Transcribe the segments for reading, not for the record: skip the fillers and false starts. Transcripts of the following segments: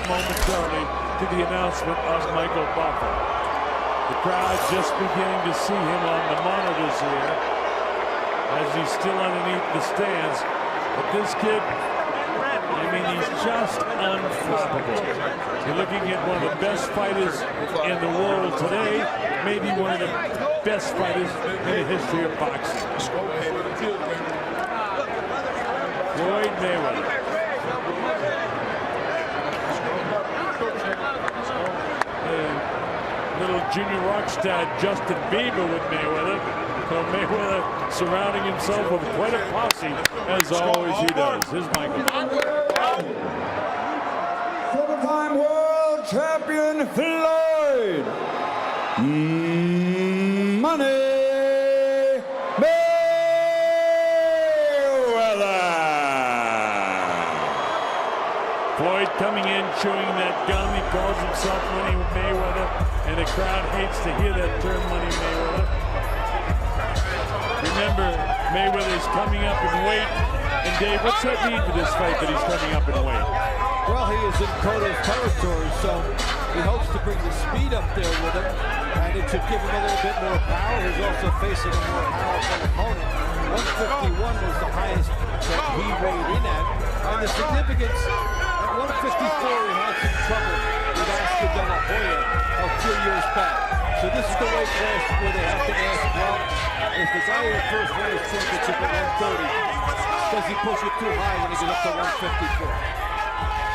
momentarily to the announcement of Michael Cotto. The crowd just beginning to see him on the monitors here as he's still underneath the stands. But this kid, I mean, he's just unflappable. You're looking at one of the best fighters in the world today, maybe one of the best fighters in the history of boxing. Floyd Mayweather. Little junior rock star Justin Bieber with Mayweather. So Mayweather surrounding himself with quite a posse, as always he does. Here's Michael. Four-time world champion Floyd Money Mayweather. Floyd coming in, chewing that gum. He calls himself Money Mayweather, and the crowd hates to hear that term, Money Mayweather. Remember, Mayweather is coming up in weight. And Dave, what's that mean for this fight that he's coming up in weight? Well, he is in Cotto's territory, so he hopes to bring the speed up there with him, and it should give him a little bit more power. He's also facing a more powerful opponent. 151 was the highest that he weighed in at, and the significance at 154 he had some trouble with Oscar De La Hoya a few years back. So this is the weight class where they have to ask, well, if the guy who first won his championship at 130, does he push it too high when he gets up to 154?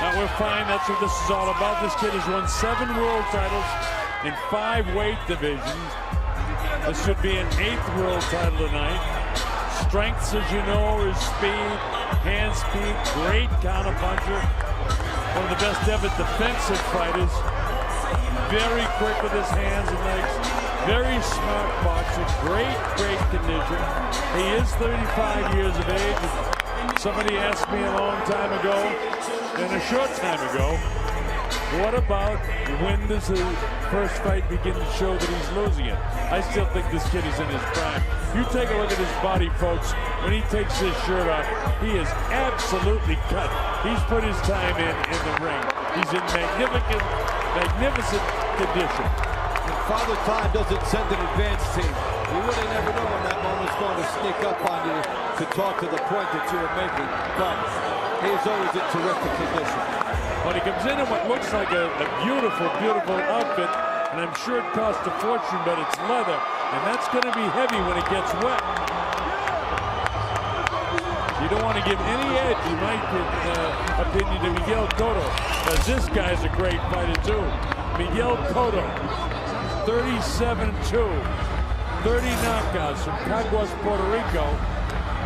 Now we're fine. That's what this is all about. This kid has won 7 world titles in 5 weight divisions. This should be an 8th world title tonight. Strengths, as you know, is speed, hand speed, great counterpuncher. One of the best ever defensive fighters. Very quick with his hands and legs. Very smart boxer. Great condition. He is 35 years of age. Somebody asked me a long time ago, and a short time ago, what about when does the first fight begin to show that he's losing it? I still think this kid is in his prime. You take a look at his body, folks. When he takes his shirt off, he is absolutely cut. He's put his time in the ring. He's in magnificent condition. And Father Time doesn't send an advance team. You really never know when that moment's going to sneak up on you to talk to the point that you were making. But he is always in terrific condition. But he comes in what looks like a beautiful outfit, and I'm sure it costs a fortune, but it's leather, and that's going to be heavy when it gets wet. You don't want to give any edge, in my opinion, to Miguel Cotto, because this guy's a great fighter too. Miguel Cotto, 37-2, 30 knockouts from Caguas, Puerto Rico.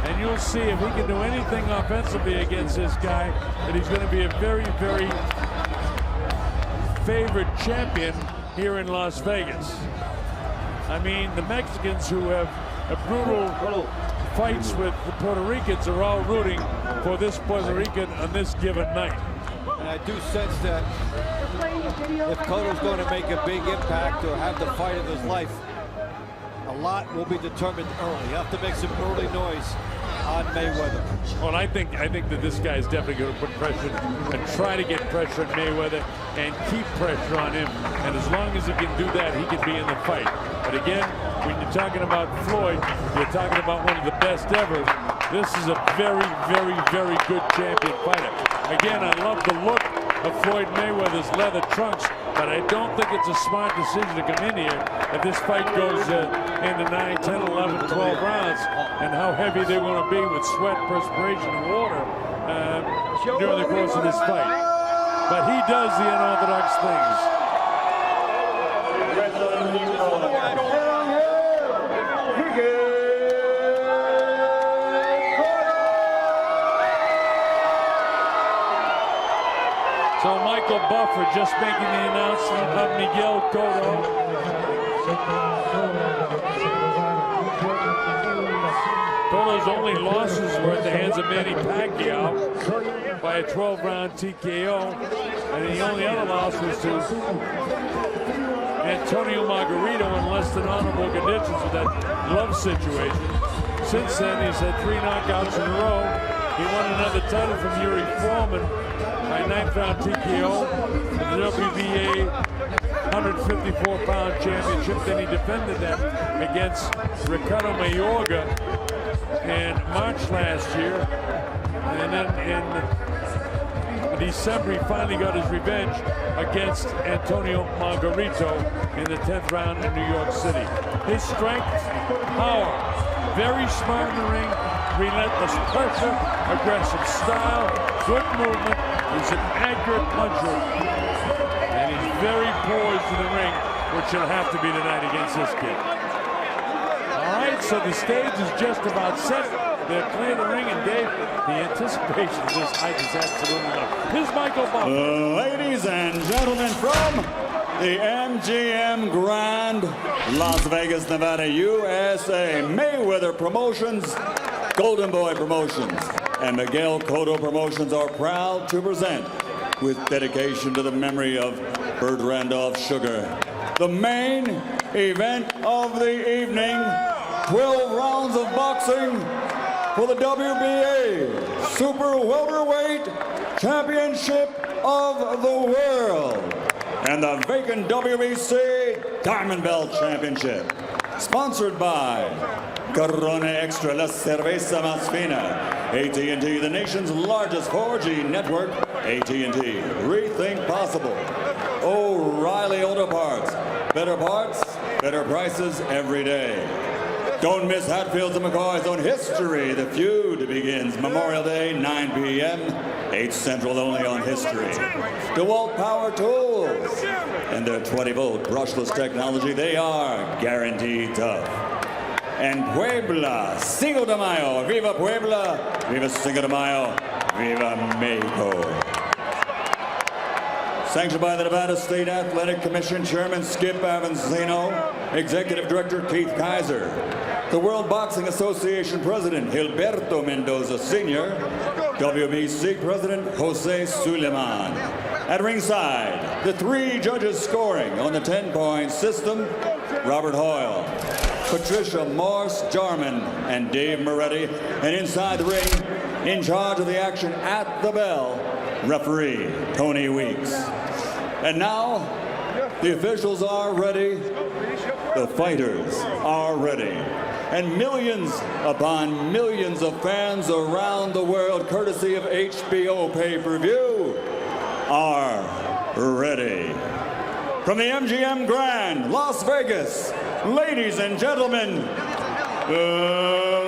And you'll see if we can do anything offensively against this guy, that he's going to be a very favored champion here in Las Vegas. I mean, the Mexicans who have brutal fights with the Puerto Ricans are all rooting for this Puerto Rican on this given night. And I do sense that if Cotto's going to make a big impact or have the fight of his life, a lot will be determined early. You have to make some early noise on Mayweather. Well, I think that this guy is definitely going to put pressure and try to get pressure on Mayweather and keep pressure on him. And as long as he can do that, he can be in the fight. But again, when you're talking about Floyd, you're talking about one of the best ever. This is a very good champion fighter. Again, I love the look of Floyd Mayweather's leather trunks, but I don't think it's a smart decision to come in here if this fight goes into 9, 10, 11, 12 rounds, and how heavy they're going to be with sweat, perspiration, and water during the course of this fight. But he does the unorthodox things. So Michael Buffer just making the announcement of Miguel Cotto. Cotto's only losses were at the hands of Manny Pacquiao by a 12-round TKO, and the only other loss was to Antonio Margarito in less than honorable conditions with that glove situation. Since then, he's had 3 knockouts in a row. He won another title from Yuri Foreman by 9th round TKO for the WBA 154-pound championship. Then he defended that against Ricardo Mayorga in March last year. And then in December, he finally got his revenge against Antonio Margarito in the 10th round in New York City. His strength, power, very smart in the ring, relentless pressure, aggressive style, good movement. He's an accurate puncher, and he's very poised in the ring, which he'll have to be tonight against this kid. All right, so the stage is just about set. They're clearing the ring, and Dave, the anticipation of this hype is absolutely enough. Here's Michael Bump. Ladies and gentlemen, from the MGM Grand, Las Vegas, Nevada, USA, Mayweather Promotions, Golden Boy Promotions, and Miguel Cotto Promotions are proud to present, with dedication to the memory of Burt Randolph Sugar, the main event of the evening, 12 rounds of boxing for the WBA Super Welterweight Championship of the World and the vacant WBC Diamond Belt Championship. Sponsored by Corona Extra, La Cerveza Más Fina, AT&T, the nation's largest 4G network, AT&T, rethink possible. O'Reilly Auto Parts, better prices every day. Don't miss Hatfields and McCoy's on History. The Feud begins Memorial Day, 9 p.m., 8 Central only on History. DeWalt Power Tools and their 20-volt brushless technology, they are guaranteed tough. And Puebla, Cinco de Mayo, Viva Puebla, Viva Cinco de Mayo, Viva Mexico. Sanctioned by the Nevada State Athletic Commission Chairman Skip Avancino, Executive Director Keith Kaiser, the World Boxing Association President Gilberto Mendoza Sr., WBC President Jose Suleiman. At ringside, the 3 judges scoring on the 10-point system, Robert Hoyle, Patricia Morse-Jarman, and Dave Moretti. And inside the ring, in charge of the action at the bell, referee Tony Weeks. And now, the officials are ready, the fighters are ready, and millions upon millions of fans around the world, courtesy of HBO pay-per-view, are ready. From the MGM Grand, Las Vegas, ladies and gentlemen,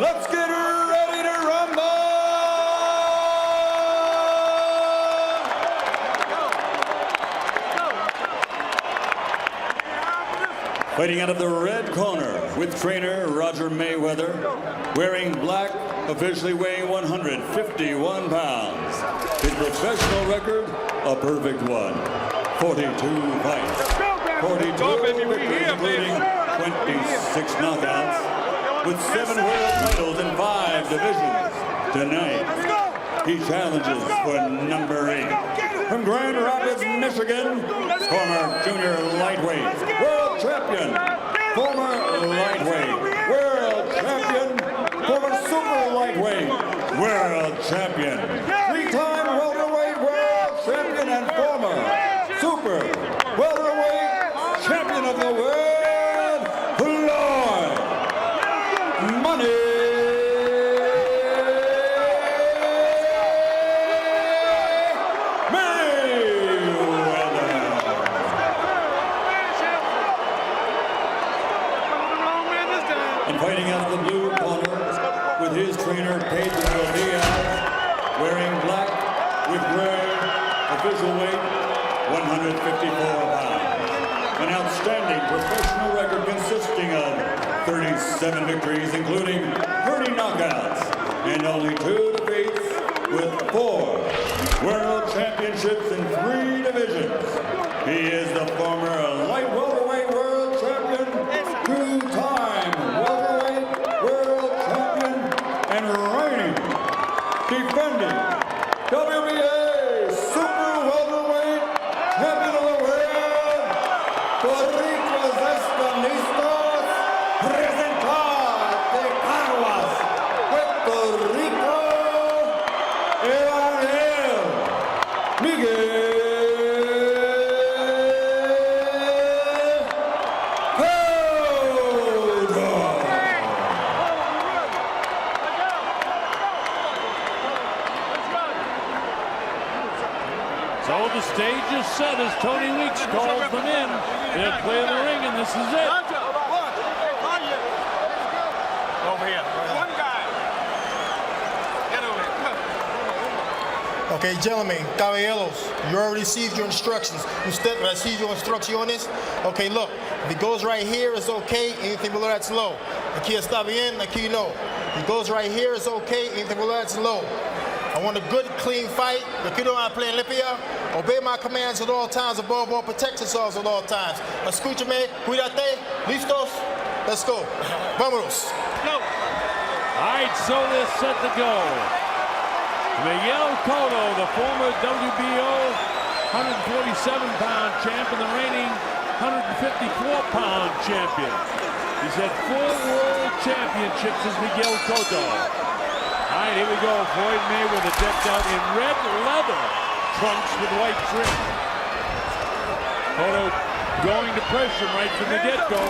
let's get ready to rumble! Fighting out of the red corner with trainer Roger Mayweather, wearing black, officially weighing 151 pounds. His professional record, a perfect one. 42 fights, 42 victories, including 26 knockouts, with 7 world titles in 5 divisions. Tonight, he challenges for number 8. From Grand Rapids, Michigan, former junior lightweight, world champion, former lightweight, world champion, former super lightweight, world champion, 3-time welterweight world champion, and former super welterweight champion of the world, Floyd Money Mayweather. And fighting out of the blue corner with his trainer Pedro Diaz, wearing black with gray, official weight 154 pounds. An outstanding professional record consisting of 37 victories, including 30 knockouts, and only 2 defeats, with 4 world championships in 3 divisions. He is the former light welterweight world champion, 2-time welterweight world champion, and reigning, defending WBA Super Welterweight Champion of the World. Puerto Ricos están listos. Presentar de Caguas, Puerto Rico, Miguel So the stage is set as Tony Weeks calls them in. They'll clear the ring, and this is it. Over here. One guy. Get over here. Okay, gentlemen, caballeros, you already received your instructions. Usted recibió your instrucciones. Okay, look, if it goes right here, it's okay. Anything below that's low. Aquí está bien, aquí no. If it goes right here, it's okay. Anything below that's low. I want a good, clean fight. If you don't want to play limpia, obey my commands at all times. Above all, protect yourselves at all times. Escúchame, cuídate, listos. Let's go. Vámonos. All right, so they're set to go. Miguel Cotto, the former WBO 147-pound champ and the reigning 154-pound champion. He's had 4 world championships as Miguel Cotto. All right, here we go. Floyd Mayweather decked out in red leather trunks with white trim. Cotto going to pressure right from the get-go.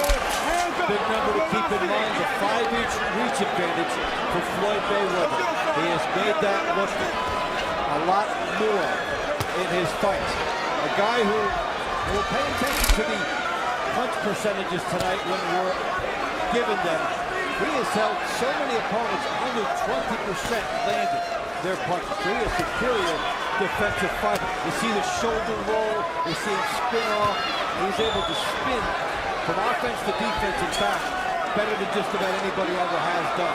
Big number to keep in mind, the 5-inch reach advantage for Floyd Mayweather. He has made that look a lot more in his fights. A guy who will pay attention to the punch percentages tonight when we're given them. He has held so many opponents under 20% landed their punches. So he is superior defensive fighter. You see the shoulder roll, you see him spin off. He's able to spin from offense to defense, in fact, better than just about anybody ever has done.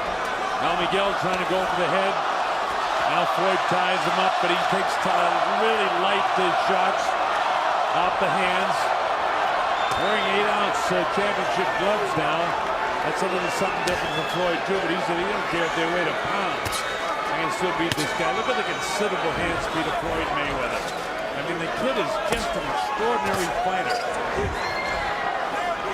Now Miguel trying to go for the head. Now Floyd ties him up, but he takes really light shots off the hands. Wearing 8-ounce championship gloves now. That's a little something different from Floyd too, but he said he don't care if they weighed a pound. I can still beat this guy. Look at the considerable hand speed of Floyd Mayweather. I mean, the kid is just an extraordinary fighter.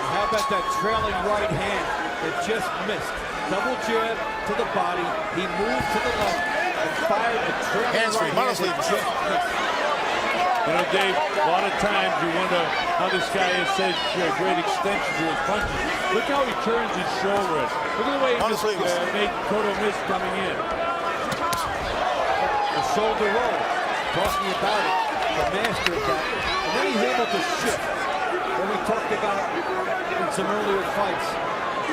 How about that trailing right hand that just missed? Double jab to the body. He moved to the left and fired a trailing right hand that just missed. You know, Dave, a lot of times you wonder how this guy has such great extension to his punches. Look how he turns his shoulder. Look at the way he just made Cotto miss coming in. The shoulder roll, talking about it, the master of that. And then he's able to shift. When we talked about in some earlier fights,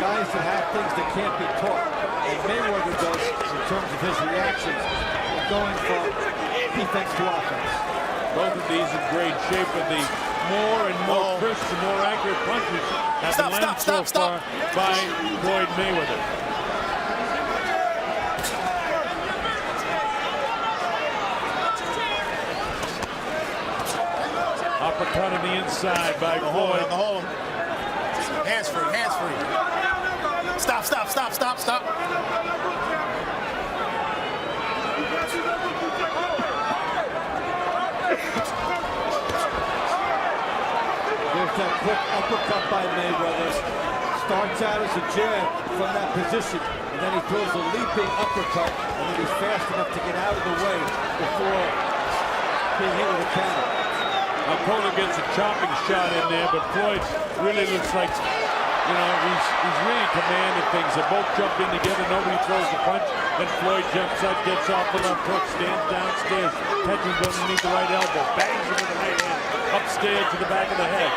guys that have things that can't be taught. And Mayweather does in terms of his reactions, going from defense to offense. Both of these in great shape with the more and more crisp and more accurate punches have been landed so far by Floyd Mayweather. Uppercut on the inside by Floyd. Hands free, hands free. Stop, stop, stop, stop, stop. There's that quick uppercut by Mayweather. Starts out as a jab from that position, and then he throws a leaping uppercut, and then he's fast enough to get out of the way before being hit with a counter. Now Cotto gets a chopping shot in there, but Floyd really looks like, you know, he's really commanding things. They both jump in together, nobody throws the punch, then Floyd jumps up, gets off the left hook, stands downstairs, catches underneath the right elbow, bangs him with the right hand, upstairs to the back of the head.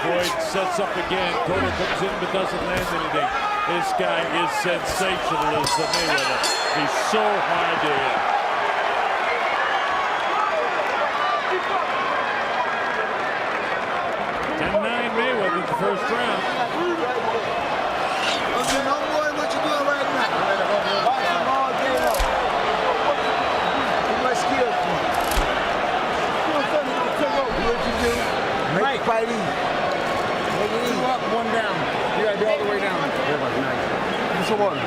Floyd sets up again, Cotto comes in but doesn't land anything. This guy is sensational, as Mayweather. He's so hard to hit. Mayweather in the first round. Okay, no boy, what you doing right now? I'm all day long. What's my skill for? What you do? Make the fight easy. Make it easy. 2 up, 1 down. You gotta be all the way down. Yeah, that's nice. What's the water?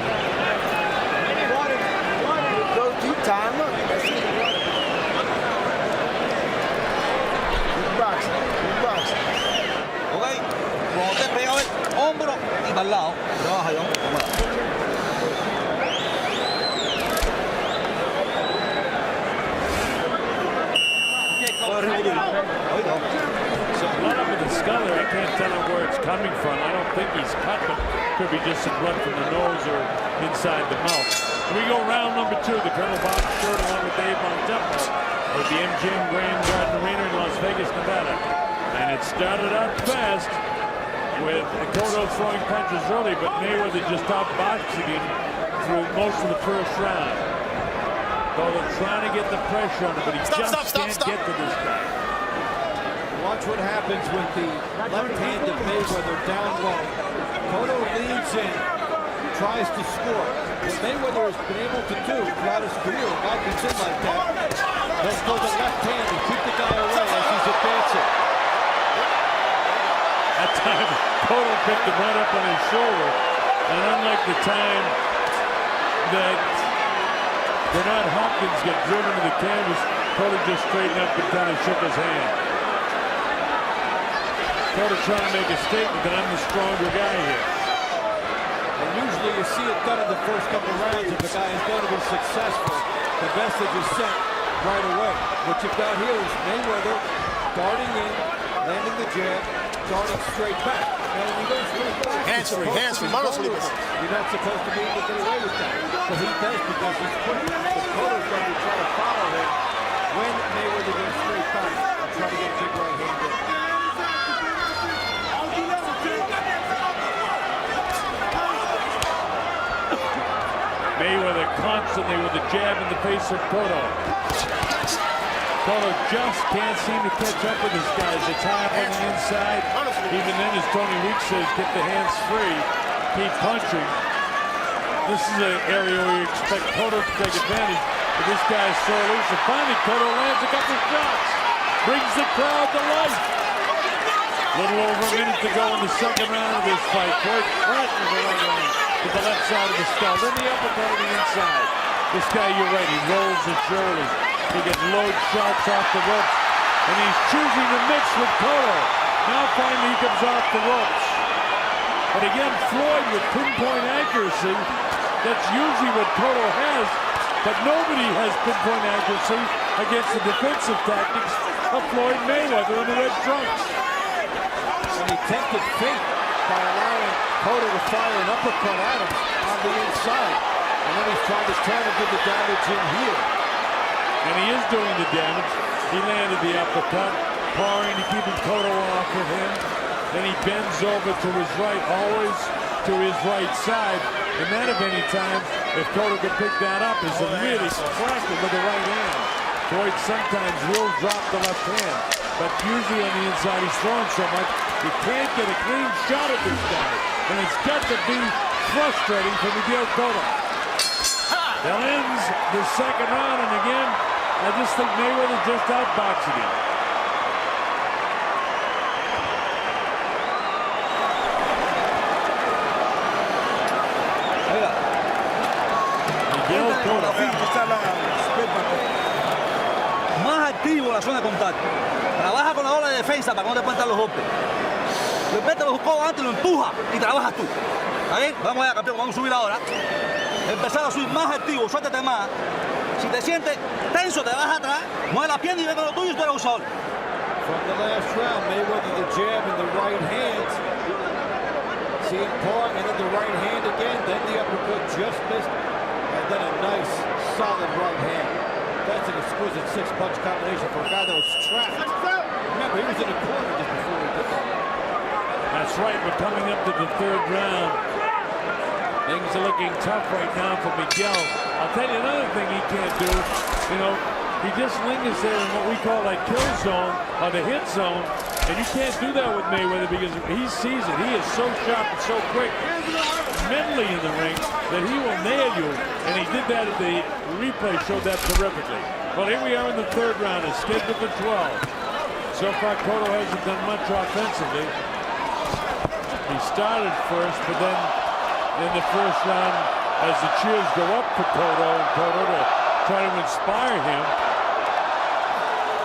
Go deep time up. That's it. Boxing. Boxing. Ok, cuando te pega el hombro y para el lado, trabaja yo. So blood up in the skull there, I can't tell him where it's coming from. I don't think he's cut, but could be just some blood from the nose or inside the mouth. We go round number 2, the Colonel Bob Shirt along with Dave Montempel with the MGM Grand Garden Arena. It started out fast with Cotto throwing punches early, but Mayweather just outboxing him through most of the first round. Cotto trying to get the pressure on him, but he can't get to this guy. Watch what happens with the left-handed Mayweather down low. Cotto leans in, tries to score. What Mayweather has been able to do throughout his career, a guy gets in like that, let's go the left hand and keep the guy away as he's advancing. That time, Cotto picked him right up on his shoulder, and unlike the time that Bernard Hopkins got driven to the canvas, Cotto just straightened up and kind of shook his hand. Cotto trying to make a statement that I'm the stronger guy here. And usually you see it done in the first couple rounds if the guy is going to be successful. The message is sent right away. What you've got here is Mayweather darting in, landing the jab, darting straight back. Now when you go straight back, hands-free, manos libres. You're not supposed to be able to get away with that. But he does because he's quick. But Cotto's going to try to follow him when Mayweather goes straight back and try to get a big right hand in. Mayweather constantly with the jab in the face of Cotto. Cotto just can't seem to catch up with this guy. It's high up on the inside. Even then, as Tony Weeks says, get the hands free, keep punching. This is an area where you expect Cotto to take advantage, but this guy is so loose. And finally, Cotto lands a couple of shots, brings the crowd to life. A little over a minute to go in the second round of this fight. Floyd flashes the right hand to the left side of the skull, then the uppercut on the inside. This guy, you're right, he rolls his shoulders. He gets load shots off the ropes, and he's choosing to mix with Cotto. Now finally he comes off the ropes. But again, Floyd with pinpoint accuracy. That's usually what Cotto has, but nobody has pinpoint accuracy against the defensive tactics of Floyd Mayweather in the red trunks. And he tempted fate by allowing Cotto to fire an uppercut at him on the inside. And then he's trying to turn and do the damage in here. And he is doing the damage. He landed the uppercut, pawing to keep Cotto off of him. Then he bends over to his right, always to his right side. And that, if any time, if Cotto could pick that up, is a really crack it with the right hand. Floyd sometimes will drop the left hand, but usually on the inside he's throwing so much, you can't get a clean shot at this guy. And it's got to be frustrating for Miguel Cotto. That ends the second round, and again, I just think Mayweather just outboxing him. Miguel Cotto. Más activo en la zona de contacto. Trabaja con la ola de defensa para que no te puedan dar los golpes. Le mete los codos antes y lo empuja y trabajas tú. ¿Está bien? Vamos allá, campeón, vamos a subir ahora. Empezar a subir más activo, suéltate más. Si te sientes tenso, te vas atrás, mueve la pierna y ve con lo tuyo y tú eres usador. From the last round, Mayweather the jab in the right hand. See it par, and then the right hand again, then the uppercut just missed, and then a nice, solid right hand. That's an exquisite six-punch combination for a guy that was trapped. Remember, he was in the corner just before he did that. That's right, we're coming up to the third round. Things are looking tough right now for Miguel. I'll tell you another thing he can't do. You know, he just lingers there in what we call that kill zone or the hit zone. And you can't do that with Mayweather because he sees it. He is so sharp and so quick mentally in the ring that he will nail you. And he did that at the replay, showed that terrifically. Well, here we are in the third round. It's scheduled for 12. So far, Cotto hasn't done much offensively. He started first, but then in the first round, as the cheers go up for Cotto and Cotto to try to inspire him,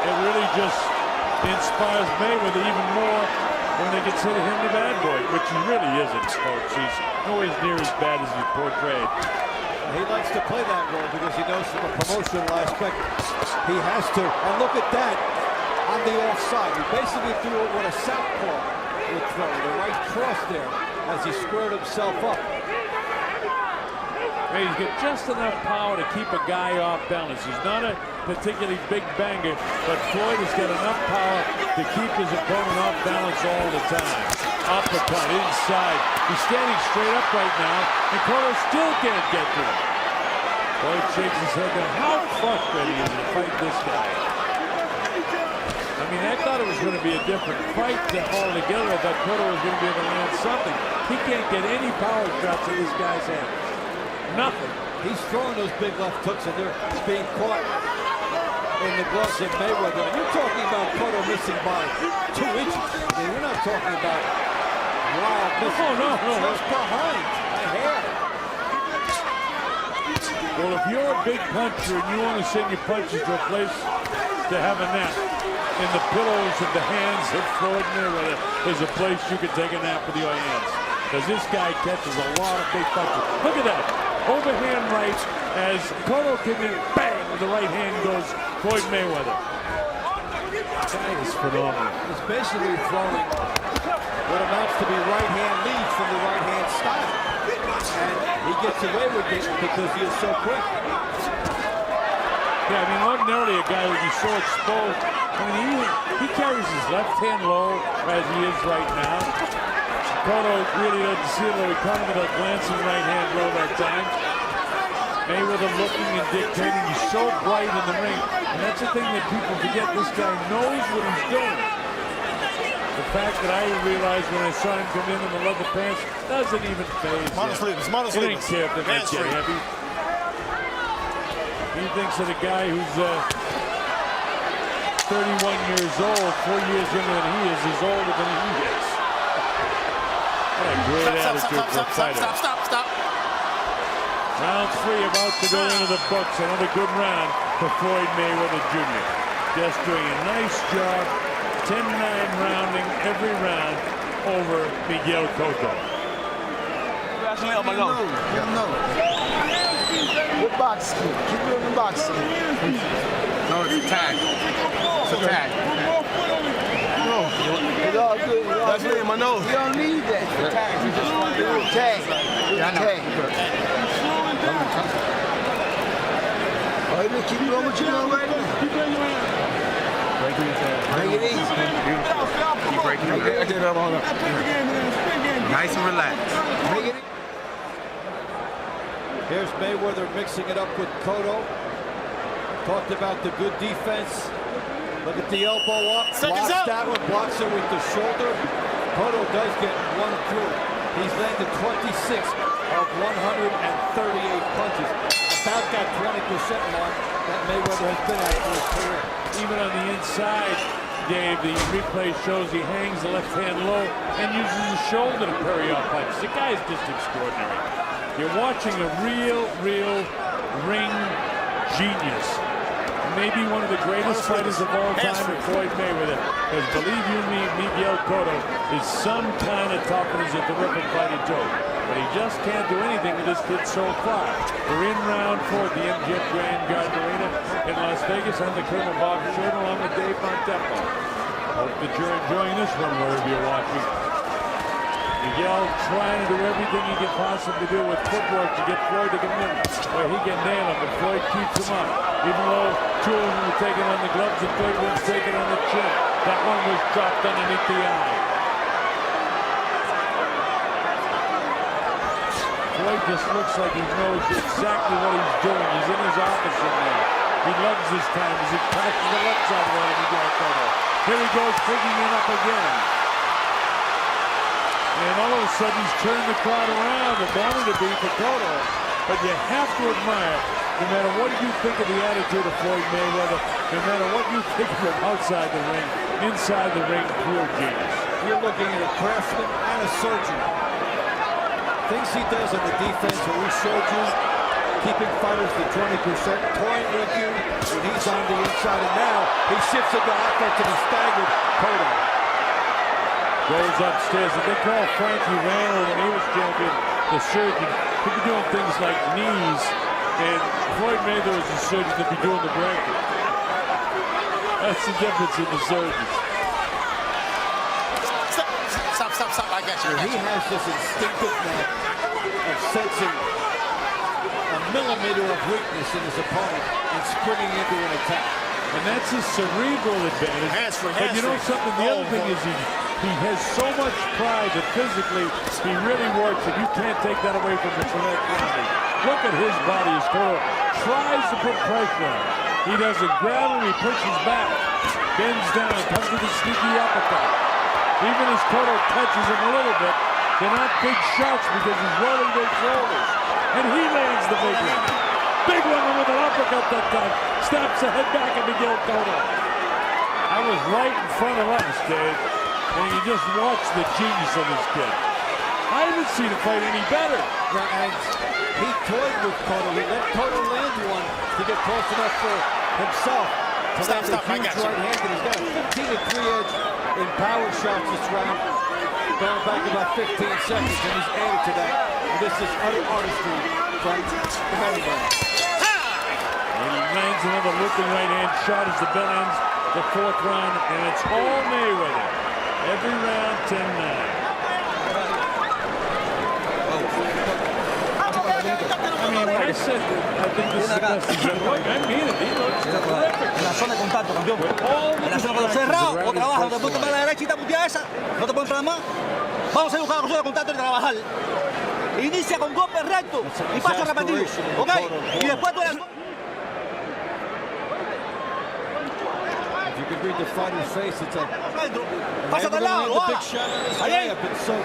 it really just inspires Mayweather even more when they consider him the bad boy, which he really isn't, folks. He's nowhere near as bad as he's portrayed. He likes to play that role because he knows from a promotional aspect he has to. And look at that on the offside. He basically threw it what a southpaw would throw, the right cross there as he squared himself up. He's got just enough power to keep a guy off balance. He's not a particularly big banger, but Floyd has got enough power to keep his opponent off balance all the time. Uppercut inside. He's standing straight up right now, and Cotto still can't get to him. Floyd shakes his head down. How frustrating is it to fight this guy? I mean, I thought it was going to be a different fight altogether. I thought Cotto was going to be able to land something. He can't get any power shots in this guy's hand. Nothing. He's throwing those big left hooks, and they're being caught in the gloves of Mayweather. And you're talking about Cotto missing by 2 inches. I mean, we're not talking about wild missing. No. Just behind a hair. Well, if you're a big puncher and you want to send your punches to a place to have a nap, in the pillows of the hands of Floyd Mayweather, there's a place you can take a nap with your hands. Because this guy catches a lot of big punches. Look at that. Overhand right as Cotto came in, bang, with the right hand goes Floyd Mayweather. That is phenomenal. He's basically throwing what amounts to be right hand leads from the right hand style. And he gets away with it because he is so quick. Yeah, I mean, ordinarily a guy would be so exposed. I mean, he carries his left hand low as he is right now. Cotto really doesn't see it, he caught him with a glancing right hand low that time. Mayweather looking and dictating. He's so bright in the ring. And that's the thing that people forget. This guy knows what he's doing. The fact that I realized when I saw him come in the leather pants doesn't even faze him. He didn't care if they might get heavy. He thinks that a guy who's 31 years old, 4 years younger than he is older than he is. What a great attitude for a fighter. Stop. Round 3 about to go into the books. Another good round for Floyd Mayweather Jr. Just doing a nice job. 10-9 rounding every round over Miguel Cotto. What box kick? Keep doing the box kick. No, it's a tag. It's a tag. No, it's all good. That's me in my nose. You don't need that. It's a tag. You just want to do a tag. Yeah, I know. All right, then keep doing what you're doing right now. Bring it easy. Keep breaking it up. Nice and relaxed. Bring it easy. Here's Mayweather mixing it up with Cotto. Talked about the good defense. Look at the elbow up. Blocks that one, blocks it with the shoulder. Cotto does get one through. He's landed 26 of 138 punches. About that 20% mark that Mayweather has been at for his career. Even on the inside, Dave, the replay shows he hangs the left hand low and uses his shoulder to parry off punches. The guy is just extraordinary. You're watching a real ring genius. Maybe one of the greatest fighters of all time in Floyd Mayweather. Because believe you me, Miguel Cotto is some kind of tough and is a terrific fighter too. But he just can't do anything with this kid so far. We're in round 4 at the MGM Grand Garden Arena in Las Vegas. I'm the Colonel Bob Short along with Dave Montempo. Hope that you're enjoying this one wherever you're watching. Miguel trying to do everything he can possibly do with footwork to get Floyd to come in where he can nail him, but Floyd keeps him up. Even though 2 of them were taken on the gloves, the third one's taken on the chin. That one was dropped underneath the eye. Floyd just looks like he knows exactly what he's doing. He's in his office in there. He loves his time as he passes the left side of Miguel Cotto. Here he goes, picking it up again. And all of a sudden, he's turned the crowd around and wanted to be for Cotto. But you have to admire, no matter what you think of the attitude of Floyd Mayweather, no matter what you think of him outside the ring, inside the ring, pure genius. You're looking at a craftsman and a surgeon. Things he does on the defense that we showed you, keeping fighters to 20%, toying with you when he's on the inside. And now he shifts into offense and he's staggered Cotto. Goes upstairs. And they call Frankie Randall when he was champion, the surgeon. He'd be doing things like knees, and Floyd Mayweather was the surgeon to be doing the bracket. That's the difference in the surgeons. Stop. I got you. He has this instinctive knack of sensing a a millimeter of weakness in his opponent and springing into an attack. And that's his cerebral advantage. But you know something? The other thing is he has so much pride that physically he really works, and you can't take that away from him for that quality. Look at his body. His Cotto tries to put pressure on. He doesn't grab him. He pushes back, bends down, comes with a sneaky uppercut. Even as Cotto touches him a little bit, they're not big shots because he's rolling their shoulders. And he lands the big one. Big one with an uppercut that time. Snaps the head back at Miguel Cotto. I was right in front of us, Dave. And you just watch the genius of this kid. I haven't seen him fight any better. And he toyed with Cotto. He let Cotto land one to get close enough for himself to land a huge right hand. And he's got a 15-3 edge in power shots this round. Going back about 15 seconds, and he's added to that. And this is utter artistry from the heavyweight. He lands another looping right hand shot as the bell ends the fourth round, and it's all Mayweather. Every round, 10-9. I mean, when I said I think this is the best he's ever looked, I mean it. He looks terrific. En la zona de contacto, campeón. En la zona de cerrado, otra baja, te pones para la derecha y te putea esa. No te pones para más. Vamos a buscar la zona de contacto y trabajar. Inicia con golpes rectos y pasos repetidos. ¿Ok? Y después tú eres... If you can read the fighter's face, it's a... Pásate al lado, ahora. Ahí.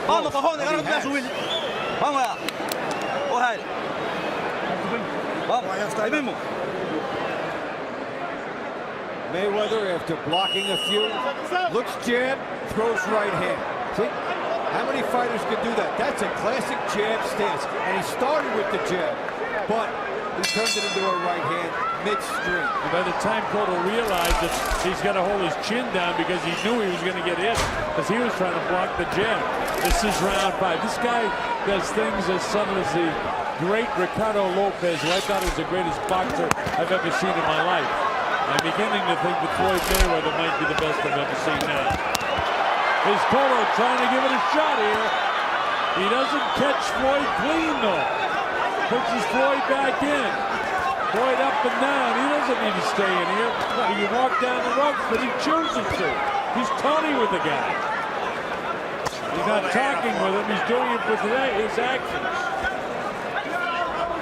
Vamos, cojones, ahora no te voy a subir. Vamos allá. Coge él. Vamos, ahí mismo. Mayweather, after blocking a few, looks jab, throws right hand. See? How many fighters can do that? That's a classic jab stance. And he started with the jab, but he turned it into a right hand midstream. And by the time Cotto realized that he's got to hold his chin down because he knew he was going to get hit, because he was trying to block the jab. This is round 5. This guy does things as subtle as the great Ricardo Lopez, who I thought was the greatest boxer I've ever seen in my life. I'm beginning to think that Floyd Mayweather might be the best I've ever seen now. Is Cotto trying to give it a shot here? He doesn't catch Floyd clean, though. Pushes Floyd back in. Floyd up and down. He doesn't need to stay in here. He can walk down the ropes, but he chooses to. He's Tony with the guy. He's not talking with him. He's doing it with his actions.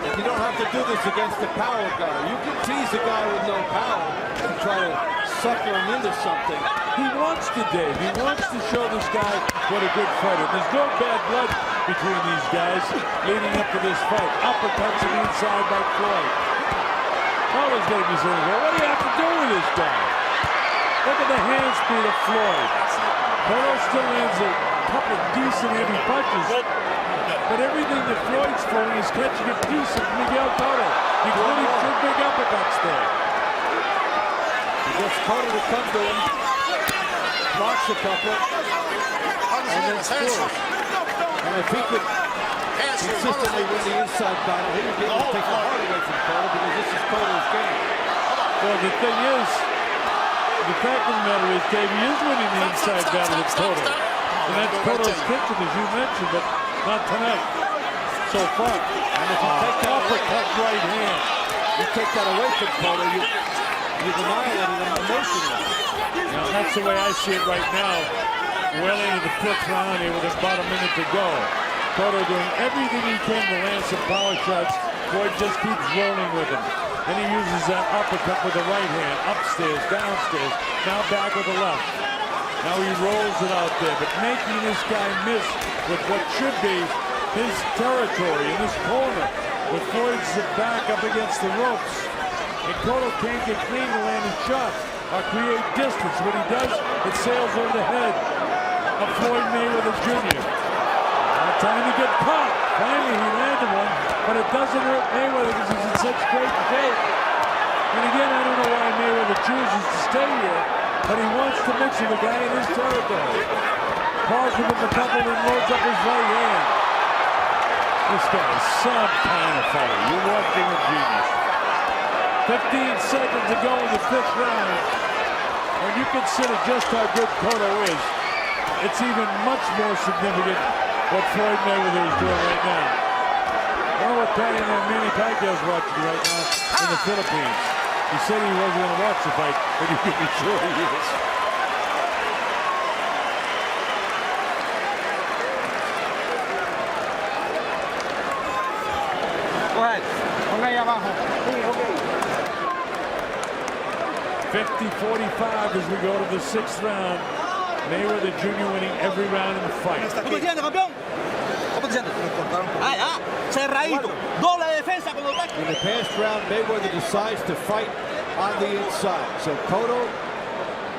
You don't have to do this against the power guy. You can tease a guy with no power and try to sucker him into something. He wants to, Dave. He wants to show this guy what a good fighter. There's no bad blood between these guys leading up to this fight. Uppercuts on the inside by Floyd. Cotto's going to be saying, well, what do you have to do with this guy? Look at the hand speed of Floyd. Cotto still lands a couple of decent heavy punches. But everything that Floyd's throwing is catching a piece of Miguel Cotto, including 2 big uppercuts there. He gets Cotto to come to him, blocks a couple, and then scores. And if he could consistently win the inside battle, he would be able to take the heart away from Cotto because this is Cotto's game. Well, the thing is, the fact of the matter is, Dave, he is winning the inside battle with Cotto. And that's Cotto's kitchen, as you mentioned, but not tonight, so far. And if you take that uppercut right hand, you take that away from Cotto, you've annihilated him emotionally. Now, that's the way I see it right now. Well into the 5th round here with about a minute to go. Cotto doing everything he can to land some power shots. Floyd just keeps rolling with him. Then he uses that uppercut with the right hand, upstairs, downstairs, now back with the left. Now he rolls it out there, but making this guy miss with what should be his territory in this corner, with Floyd's back up against the ropes. And Cotto can't get clean to land his shot or create distance. What he does, it sails over the head of Floyd Mayweather Jr. Time to get caught. Finally, he landed one, but it doesn't hurt Mayweather because he's in such great shape. And again, I don't know why Mayweather chooses to stay here, but he wants to mix with the guy in his territory. Calls with him a couple and loads up his right hand. This guy is some kind of fighter. You're watching a genius. 15 seconds to go in the 5th round. When you consider just how good Cotto is, it's even much more significant what Floyd Mayweather is doing right now. know what Manny Pacquiao's watching right now in the Philippines. He said he wasn't going to watch the fight, but you can be sure he is. Go ahead. Ponga ahí abajo. Sí, okay. 50-45 as we go to the 6th round. Mayweather Jr. winning every round in the fight. ¿Cómo te sientes, campeón? ¿Cómo te sientes? Cerradito. Doble defensa con los tacos. In the past round, Mayweather decides to fight on the inside. So Cotto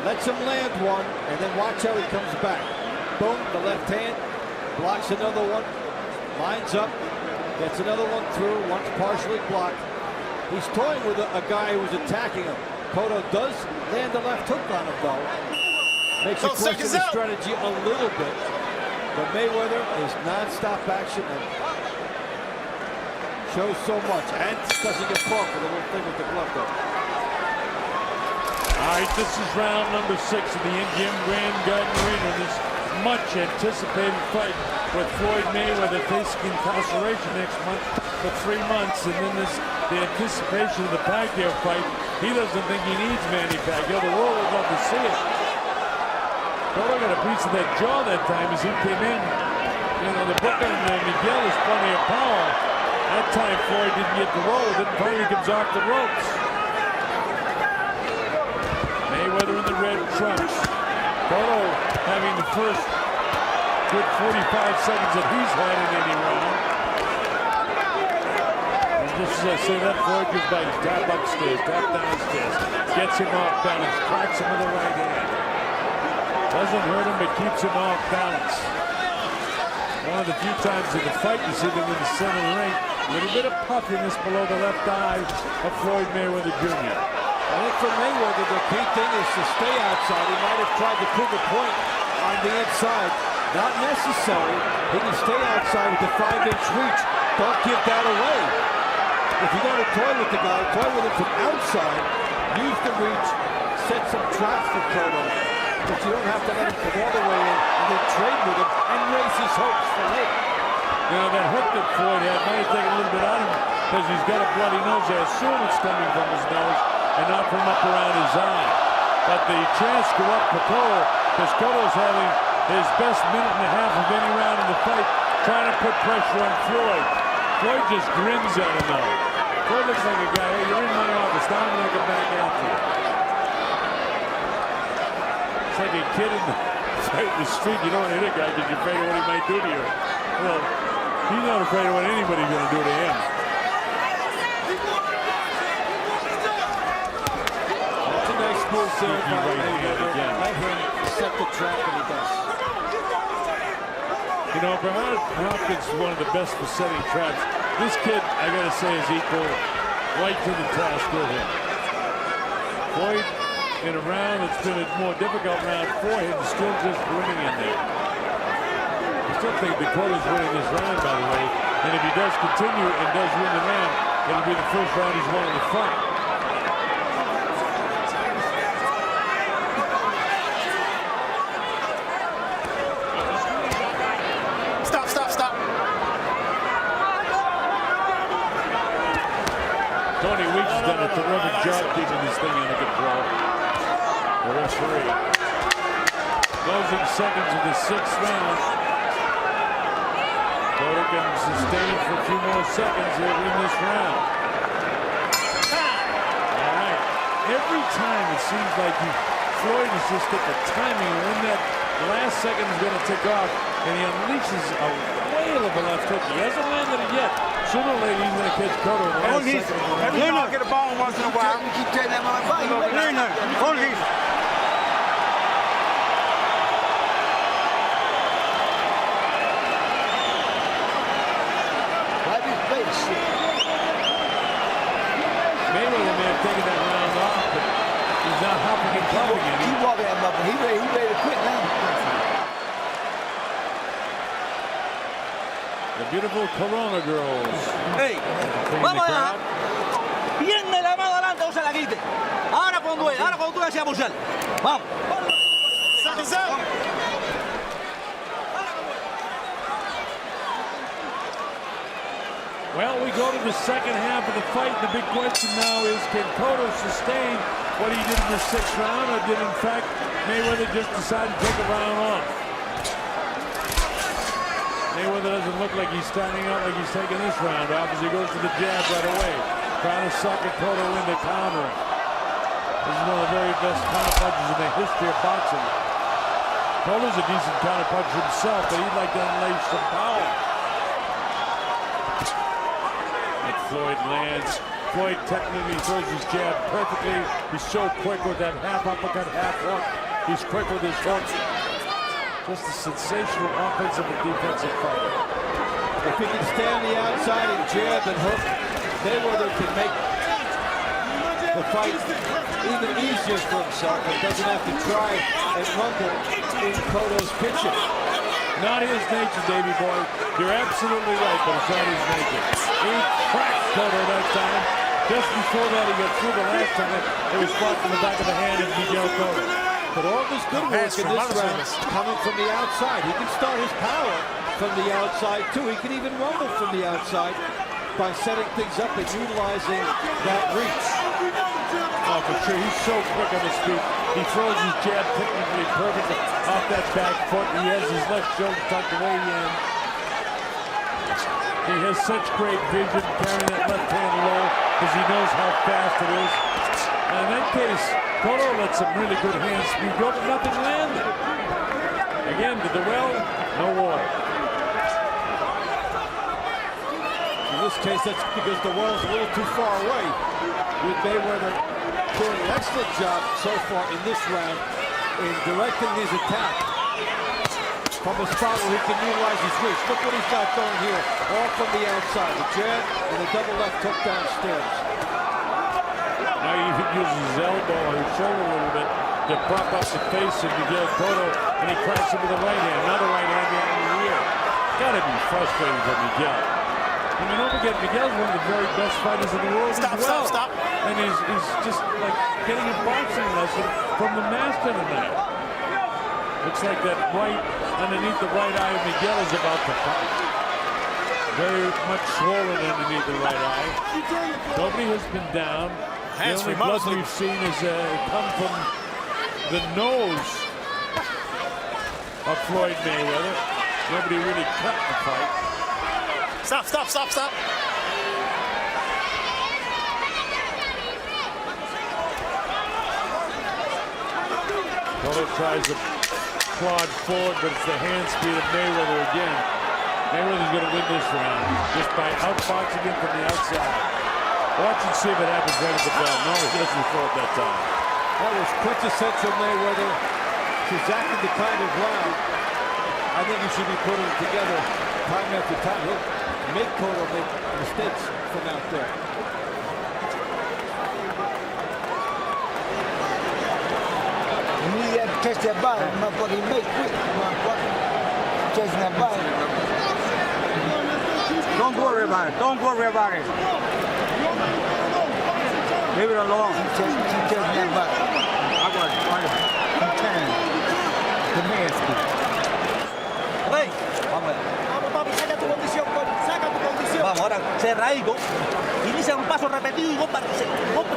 lets him land one, and then watch how he comes back. Boom, the left hand, blocks another one, lines up, gets another one through, one's partially blocked. He's toying with a guy who's attacking him. Cotto does land the left hook on him, though. Makes you question the strategy a little bit. But Mayweather is non-stop action and shows so much. And doesn't get caught with a little thing with the glove, though. All right, this is round number 6 of the MGM Grand Garden Arena. This much anticipated fight with Floyd Mayweather facing incarceration next month for 3 months. And then the anticipation of the Pacquiao fight. He doesn't think he needs Manny Pacquiao. The world would love to see it. Cotto got a piece of that jaw that time as he came in. You know, the Booker and Miguel has plenty of power. That time Floyd didn't get the roll. Then finally comes off the ropes. Mayweather in the red trunks. Cotto having the first good 45 seconds that he's had in any round. And just as I say that, Floyd goes back, tap upstairs, tap downstairs, gets him off balance, cracks him with the right hand. Doesn't hurt him, but keeps him off balance. One of the few times in the fight you see them in the center of the ring. A little bit of puffiness below the left eye of Floyd Mayweather Jr. I think for Mayweather, the key thing is to stay outside. He might have tried to prove a point on the inside. Not necessary. He can stay outside with the 5-inch reach. Don't give that away. If you're going to toy with the guy, toy with him from outside. Use the reach. Set some traps for Cotto. But you don't have to let him come all the way in and then trade with him and raise his hopes for later. You know, that hook that Floyd had might have taken a little bit out of him because he's got a bloody nose. I assume it's coming from his nose and not from up around his eye. But the chance go up for Cotto because Cotto's having his best minute and a half of any round in the fight, trying to put pressure on Floyd. Floyd just grins at him though. Floyd looks like a guy, hey, you're in my office, now I'm going to come back after you. It's like a kid in the street. You don't hit a guy because you're afraid of what he might do to you. Well, he's not afraid of what anybody's going to do to him. That's a nice move there by Mayweather. Let him set the trap and he does. You know, Bernard Hopkins is one of the best for setting traps. This kid, I got to say, is equal right to the task with him. Floyd, in a round that's been a more difficult round for him, still just winning in there. I still think Dakota's winning this round, by the way. And if he does continue and does win the round, it'll be the first round he's won in the fight. Stop. Tony Weeks has done a terrific job keeping this thing under control. The referee. Closing seconds of the 6th round. Cotto can sustain for a few more seconds here in this round. All right. Every time it seems like Floyd has just got the timing when that last second is going to tick off, and he unleashes a whale of a left hook. He hasn't landed it yet. Sooner or later, he's going to catch Cotto in the last second of the round. Every time I get a ball once in a while. You keep taking that motherfucker. Hold it. Mayweather may have taken that round off, but he's not hopping and bumping it. Keep walking that motherfucker. He ready to quit now. The beautiful Corona girls. Hey, vamos allá. Viene la mano adelante, no se la quite. Ahora cuando tú decías pulsar. Vamos. Seconds out. Well, go to the second half of the fight. The big question now is, can Cotto sustain what he did in the 6th round, or did, in fact, Mayweather just decide to take a round off? Mayweather doesn't look like he's standing out like he's taking this round off as he goes to the jab right away, trying to sucker Cotto into countering. This is one of the very best counter punches in the history of boxing. Cotto's a decent counter puncher himself, but he'd like to unleash some power. And Floyd lands. Floyd technically throws his jab perfectly. He's so quick with that half uppercut, half hook. He's quick with his hook. Just a sensational offensive and defensive fighter. If he can stay on the outside and jab and hook, Mayweather can make the fight even easier for himself and doesn't have to try and rumble in Cotto's pitching. Not his nature, Davey boy. You're absolutely right, but it's not his nature. He cracked Cotto that time. Just before that, he got through the last time. It was blocked in the back of the hand of Miguel Cotto. But all this good work in this round coming from the outside. He can start his power from the outside, too. He can even rumble from the outside by setting things up and utilizing that reach. Oh, for sure. He's so quick on his feet. He throws his jab technically perfectly off that back foot. He has his left shoulder tucked away in. He has such great vision carrying that left hand low because he knows how fast it is. And in that case, Cotto let some really good hand speed go, but nothing landed. Again, to the well, no water. In this case, that's because the well's a little too far away. With Mayweather doing an excellent job so far in this round in directing his attack from a spot where he can utilize his reach. Look what he's got going here, all from the outside. The jab and the double left hook downstairs. Now he uses his elbow or his shoulder a little bit to prop up the face of Miguel Cotto, and he cracks him with a right hand. Another right hand behind the ear. Gotta be frustrating for Miguel. I mean, don't forget, Miguel's one of the very best fighters in the world as well. Stop. And he's just like getting a boxing lesson from the master tonight. Looks like that right underneath the right eye of Miguel is about to pop. Very much swollen underneath the right eye. Nobody has been down. The only blood we've seen is come from the nose of Floyd Mayweather. Nobody really cut the fight. Stop. Cotto tries to plod forward, but it's the hand speed of Mayweather again. Mayweather's going to win this round just by outboxing him from the outside. Watch and see if it happens right at the bell. No, he doesn't throw it that time. That was quintessential Mayweather. It's exactly the kind of round I think he should be putting together time after time. He'll make Cotto make mistakes from out there. You need that to touch that body, motherfucker. You make quick, motherfucker. Touching that body. Don't worry about it. Don't worry about it. Leave it alone. Keep touching that body. I got it. Keep turning. The man speak. Hey, vamos. Papi, saca tu condición, papi. Saca tu condición. Vamos, ahora cerradito. Inicia un paso repetido y golpe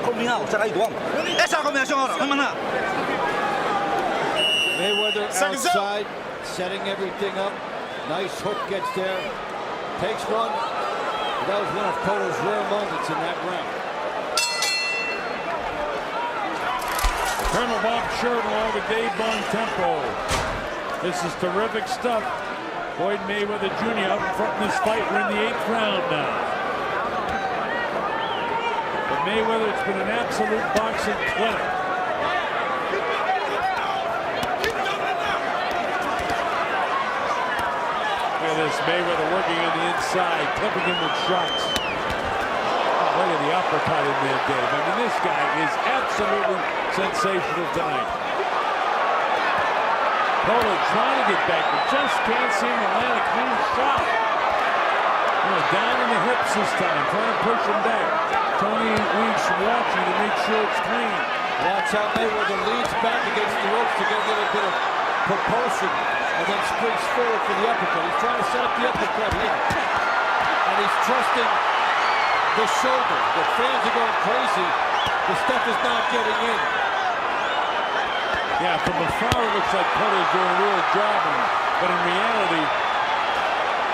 combinado. Cerradito, vamos. Esa es la combinación ahora, no hay más nada. Mayweather outside, setting everything up. Nice hook gets there. Takes one. That was one of Cotto's rare moments in that round. Colonel Bob Sheridan along with Dave Bontempo. This is terrific stuff. Floyd Mayweather Jr. up in front in this fight. We're in the 8th round now. For Mayweather, it's been an absolute boxing clinic. Look at this, Mayweather working on the inside, clipping him with shots. Oh, look at the uppercut in there, Dave. I mean, this guy is absolutely sensational tonight. Cotto trying to get back, but just can't seem to land a clean shot. Down in the hips this time, trying to push him back. Tony Weeks watching to make sure it's clean. Watch out, Mayweather leans back against the ropes to get a little bit of propulsion and then springs forward for the uppercut. He's trying to set up the uppercut here. And he's trusting the shoulder. The fans are going crazy. The stuff is not getting in. Yeah, from afar it looks like Cotto's doing a real job, but in reality,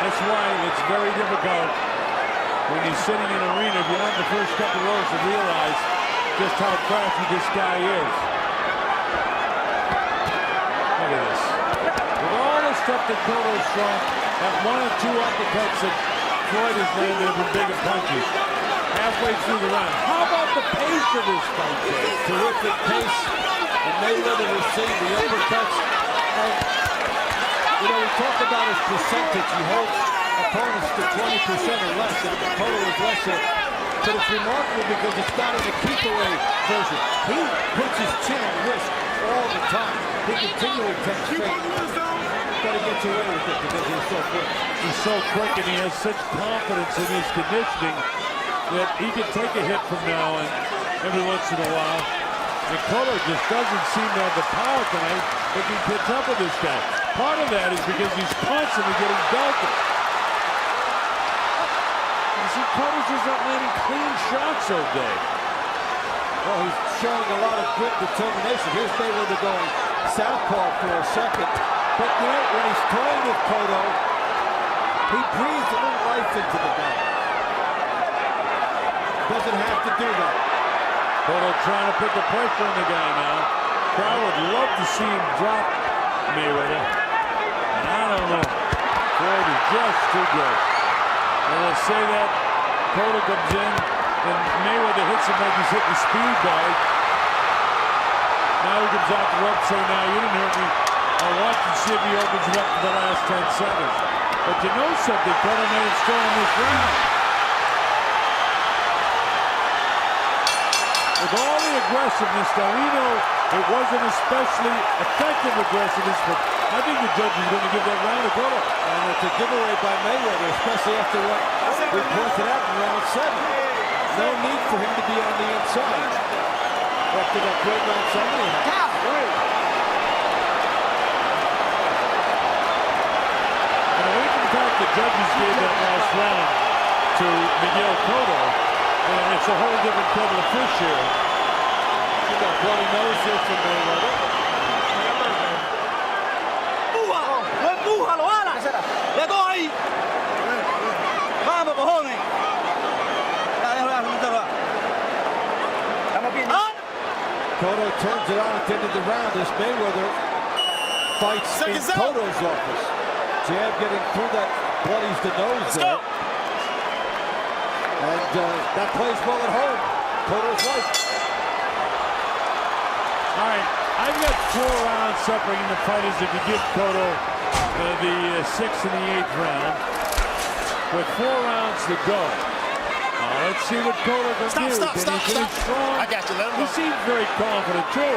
that's why it's very difficult when you're sitting in an arena, if you're not in the first couple rows, to realize just how crafty this guy is. Look at this. With all the stuff that Cotto's thrown, that 1 or 2 uppercuts that Floyd has landed have been bigger punches. Halfway through the round. How about the pace of this fight, Jay? Terrific pace. And Mayweather received the uppercuts. And, you know, we talk about his percentage. He holds opponents to 20% or less, and Cotto is less than. But it's remarkable because it's not in the keep-away version. He puts his chin on risk all the time. He continually takes fake. But he gets away with it because he's so quick. He's so quick and he has such confidence in his conditioning that he can take a hit from now and every once in a while. And Cotto just doesn't seem to have the power tonight that can catch up with this guy. Part of that is because he's constantly getting belted. You see, Cotto's just not landing clean shots all day. Well, he's showing a lot of grit and determination. Here's Mayweather going southpaw for a second. But you know, when he's toying with Cotto, he breathes a little life into the guy. Doesn't have to do that. Cotto trying to put the pressure on the guy now. Crowd would love to see him drop Mayweather. And I don't know. Floyd is just too good. And they'll say that Cotto comes in and Mayweather hits him like he's hitting the speed bag. Now he comes out the rope saying, "Now you didn't hurt me. I'll watch and see if he opens it up for the last 10 seconds. But you know something, Cotto may have stolen this round. With all the aggressiveness, though, we know it wasn't especially effective aggressiveness, but I think the judge is going to give that round to Cotto. And it's a giveaway by Mayweather, especially after what we pointed out in round 7. No need for him to be on the inside. After that great round 7 he had. Away from the fact the judges gave that last round to Miguel Cotto, and it's a whole different kettle of fish here. You got bloody nose here from Mayweather. ¡Empújalo, ala! ¡Le doy ahí! ¡Vamos, cojones! Cotto turns it on at the end of the round as Mayweather fights in Cotto's office. Jab getting through that bloodies the nose there. And that plays well at home. Cotto's life. All right, I've got 4 rounds separating the fighters if you give Cotto the 6th and the 8th round. With 4 rounds to go. Let's see what Cotto can do. Stop. Strong? I got you, let him He go. seems very confident, too.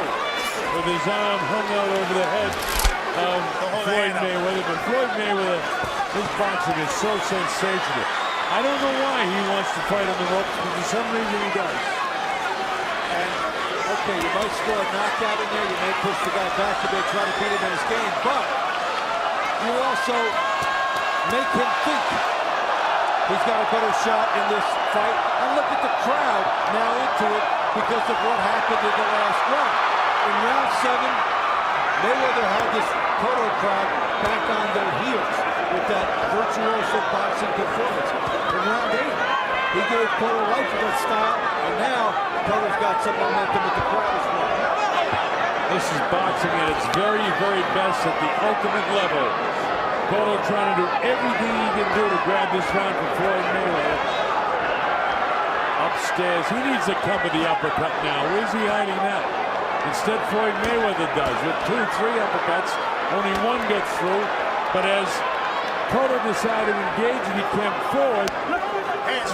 With his arm hung out over the head of Floyd Mayweather. But Floyd Mayweather, his boxing is so sensational. I don't know why he wants to fight on the ropes, but for some reason he does. And, okay, you might score a knockout in there. You may push the guy back a bit, try to beat him in his game. But you also make him think he's got a better shot in this fight. And look at the crowd now into it because of what happened in the last round. In round 7, Mayweather had this Cotto crowd back on their heels with that virtuoso boxing performance. In round 8, he gave Cotto life with that style, and now Cotto's got some momentum with the crowd as well. This is boxing at its very, very best at the ultimate level. Cotto trying to do everything he can do to grab this round from Floyd Mayweather. Upstairs, he needs to cover the uppercut now. Where's he hiding that? Instead, Floyd Mayweather does. With 2, 3 uppercuts, only 1 gets through. But as Cotto decided to engage and he came forward,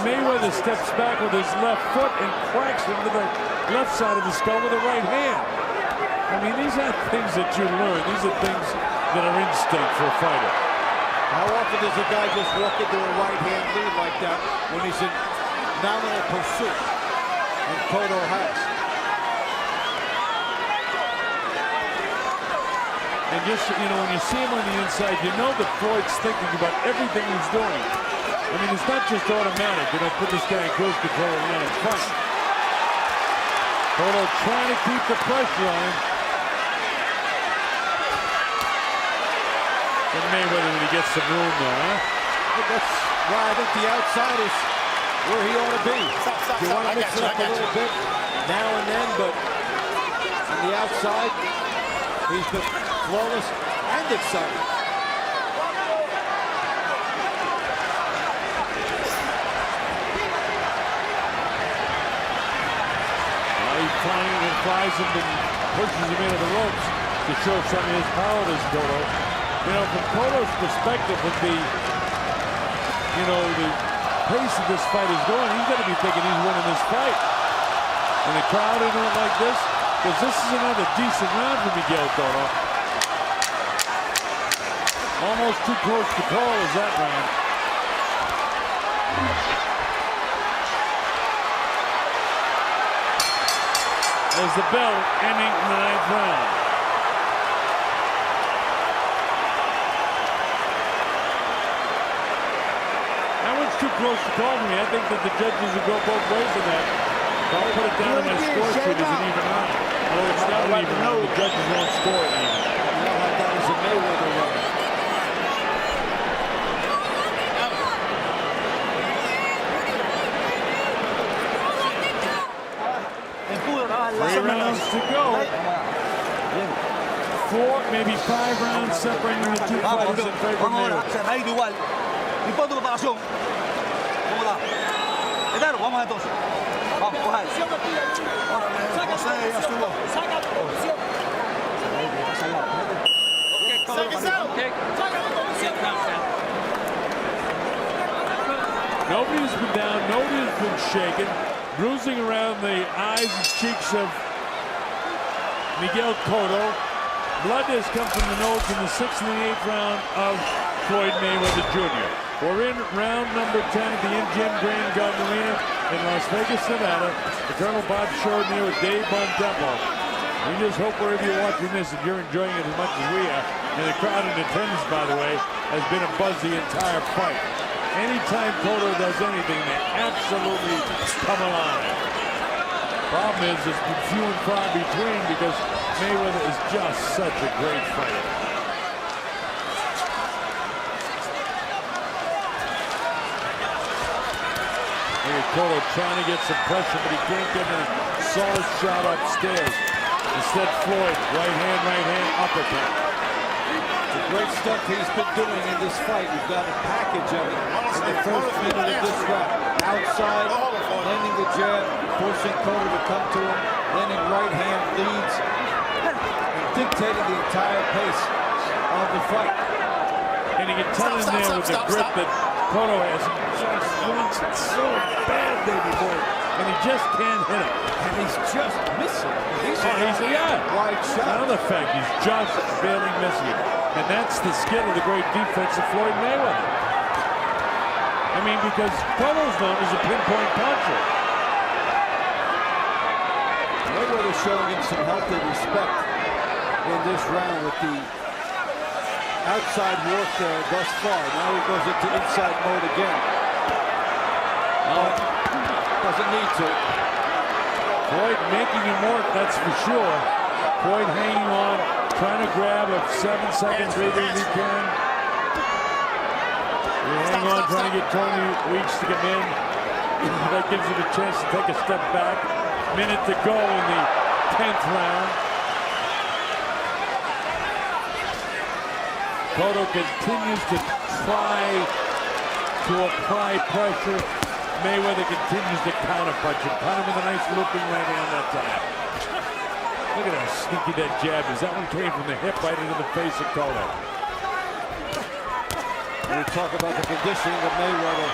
Mayweather steps back with his left foot and cracks him to the left side of the skull with the right hand. I mean, these aren't things that you learn. These are things that are instinct for a fighter. How often does a guy just walk into a right-hand lead like that when he's in nominal pursuit? And Cotto has. And just, you know, when you see him on the inside, you know that Floyd's thinking about everything he's doing. I mean, it's not just automatic. You know, put this guy in cruise control and let him fight. Cotto trying to keep the pressure on him. And Mayweather when he gets some room though, huh? That's why I think the outside is where he ought to be. You want to mix it up a little bit now and then, but on the outside, he's been flawless and exciting. He finds and flies him and pushes him into the ropes to show some of his power to Cotto. You know, from Cotto's perspective, with the, you know, the pace of this fight is going, he's got to be thinking he's winning this fight. And the crowd in it like this, because this is another decent round for Miguel Cotto. Almost too close to call is that round. There's the bell ending the 9th round. That one's too close to call for me. I think that the judges will go both ways in that. I'll put it down on my score sheet as an even round. Well, it's not an even round. The judges won't score it even. You know how that is a Mayweather run. Three rounds to go. 4, maybe 5 rounds separating the two fighters in favor of Mayweather. Se me ha ido igual. No importa tu preparación. ¿Cómo da? Claro, vamos entonces. Vamos, coja ahí. José ya estuvo. Nobody's been down. Nobody's been shaken. Bruising around the eyes and cheeks of Miguel Cotto. Blood has come from the nose in the 6th and the 8th round of Floyd Mayweather Jr. We're in round number 10 at the MGM Grand Garden Arena in Las Vegas, Nevada. The Colonel Bob showed me with Dave Bontempo. We just hope wherever you're watching this that you're enjoying it as much as we are. And the crowd in attendance, by the way, has been a buzz the entire fight. Anytime Cotto does anything, they absolutely come alive. Problem is, it's been few and far between because Mayweather is just such a great fighter. Look at Cotto trying to get some pressure, but he can't get a solid shot upstairs. Instead, Floyd, right hand, uppercut. Great stuff he's been doing in this fight. We've got a package of it in the first minute of this round. Outside, landing the jab, forcing Cotto to come to him, landing right hand leads, and dictating the entire pace of the fight. And you can tell in there with the grip that Cotto has. He just wants it so bad, baby boy. And he just can't hit him. And he's just missing. He's wide shot. Another fact, he's just barely missing it. And that's the skill of the great defense of Floyd Mayweather. I mean, because Cotto's known as a pinpoint puncher. Mayweather showing him some healthy respect in this round with the outside warfare thus far. Now he goes into inside mode again. Doesn't need to. Floyd making him work, that's for sure. Floyd hanging on, trying to grab a 7-second breather if he can. He hang on, trying to get Tony Weeks to come in. That gives him a chance to take a step back. Minute to go in the 10th round. Cotto continues to try to apply pressure. Mayweather continues to counterpunch him. Caught him with a nice looping right hand that time. Look at how sneaky that jab is. That one came from the hip right into the face of Cotto. We talk about the conditioning of Mayweather.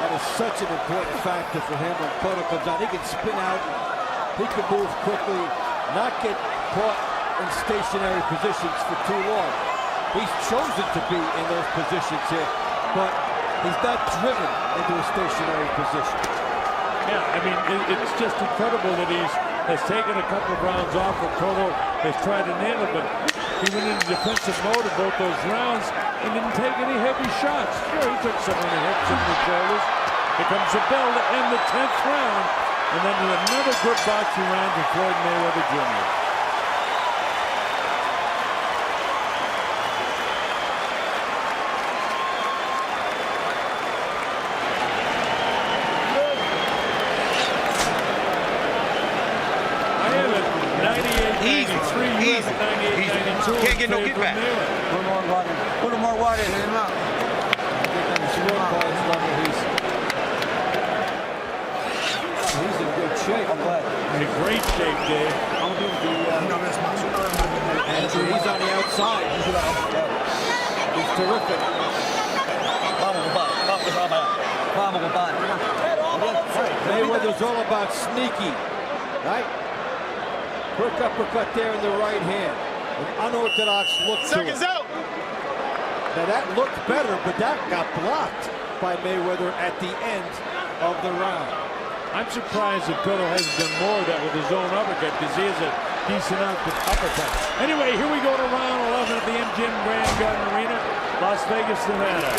That is such an important factor for him when Cotto comes out. He can spin out, he can move quickly, not get caught in stationary positions for too long. He's chosen to be in those positions here, but he's not driven into a stationary position. Yeah, I mean, it's just incredible that has taken a couple of rounds off, and Cotto has tried to nail it, but He went into defensive mode in both those rounds and didn't take any heavy shots. Sure, he took some on the hips and the shoulders. Here comes the bell to end the 10th round. And then another good boxing round for Floyd Mayweather Jr. I have it 98-93, you have it 98-92. Can't get no kickback. Put more water. Put more water in him up. He's in good shape. I'm glad. He's in great shape, Dave. And he's on the outside. He's terrific. Mayweather's all about sneaky, right? Quick uppercut there in the right hand. An unorthodox look to it. Seconds out. Now that looked better, but that got blocked by Mayweather at the end of the round. I'm surprised that Cotto hasn't done more of that with his own uppercut because he has a decent uppercut. Anyway, here we go to round 11 at the MGM Grand Garden Arena, Las Vegas, Nevada.